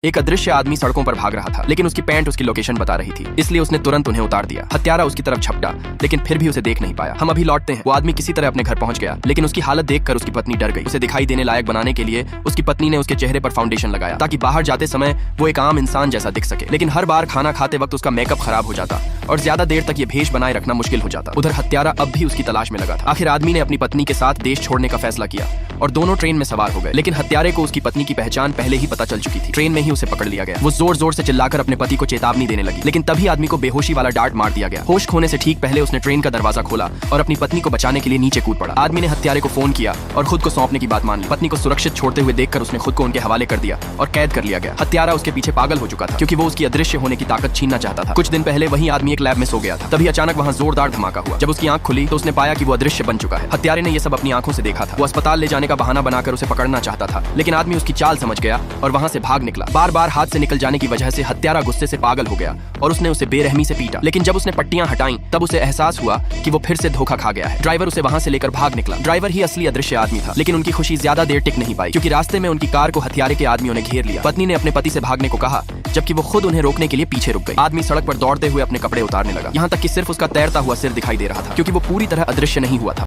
एक अदृश्य आदमी सड़कों पर भाग रहा था, लेकिन उसकी पैंट उसकी लोकेशन बता रही थी, इसलिए उसने तुरंत उन्हें उतार दिया। हत्यारा उसकी तरफ झपटा, लेकिन फिर भी उसे देख नहीं पाया। हम अभी लौटते हैं। वो आदमी किसी तरह अपने घर पहुंच गया, लेकिन उसकी हालत देखकर उसकी पत्नी डर गई। उसे दिखाई देने लायक बनाने के लिए उसकी पत्नी ने उसके चेहरे पर फाउंडेशन लगाया, ताकि बाहर जाते समय वो एक आम इंसान जैसा दिख सके। लेकिन हर बार खाना खाते वक्त उसका मेकअप खराब हो जाता और ज्यादा देर तक ये भेष बनाए रखना मुश्किल हो जाता। उधर हत्यारा अब भी उसकी तलाश में लगा था। आखिर आदमी ने अपनी पत्नी के साथ देश छोड़ने का फैसला किया और दोनों ट्रेन में सवार हो गए। लेकिन हत्यारे को उसकी पत्नी की पहचान पहले ही पता चल चुकी थी। ट्रेन में ही उसे पकड़ लिया गया। वो जोर जोर से चिल्लाकर अपने पति को चेतावनी देने लगी, लेकिन तभी आदमी को बेहोशी वाला डांट मार दिया गया। होश खोने से ठीक पहले उसने ट्रेन का दरवाजा खोला और अपनी पत्नी को बचाने के लिए नीचे कूद पड़ा। आदमी ने हत्यारे को फोन किया और खुद को सौंपने की बात मान ली। पत्नी को सुरक्षित छोड़ते हुए देखकर उसने खुद को उनके हवाले कर दिया और कैद कर लिया गया। हत्यारा उसके पीछे पागल हो चुका था, क्योंकि वो उसकी अदृश्य होने की ताकत छीनना चाहता था। कुछ दिन पहले वही आदमी एक लैब में सो गया था। तभी अचानक वहाँ जोरदार धमाका हुआ। जब उसकी आंख खुली तो उसने पाया कि वो अदृश्य बन चुका है। हत्यारे ने यह सब अपनी आंखों से देखा था। वो अस्पताल ले जाने का बहाना बनाकर उसे पकड़ना चाहता था, लेकिन आदमी उसकी चाल समझ गया और वहाँ से भाग निकला। बार बार हाथ से निकल जाने की वजह से हत्यारा गुस्से से पागल हो गया और उसने उसे बेरहमी से पीटा। लेकिन जब उसने पट्टियां हटाई तब उसे एहसास हुआ कि वो फिर से धोखा खा गया है। ड्राइवर उसे वहां से लेकर भाग निकला। ड्राइवर ही असली अदृश्य आदमी था, लेकिन उनकी खुशी ज्यादा देर टिक नहीं पाई, क्योंकि रास्ते में उनकी कार को हत्यारे के आदमियों ने घेर लिया। पत्नी ने अपने पति से भागने को कहा, जबकि वो खुद उन्हें रोकने के लिए पीछे रुक गई। आदमी सड़क पर दौड़ते हुए अपने कपड़े उतारने लगा, यहाँ तक कि सिर्फ उसका तैरता हुआ सिर दिखाई दे रहा था, क्योंकि वो पूरी तरह अदृश्य नहीं हुआ था।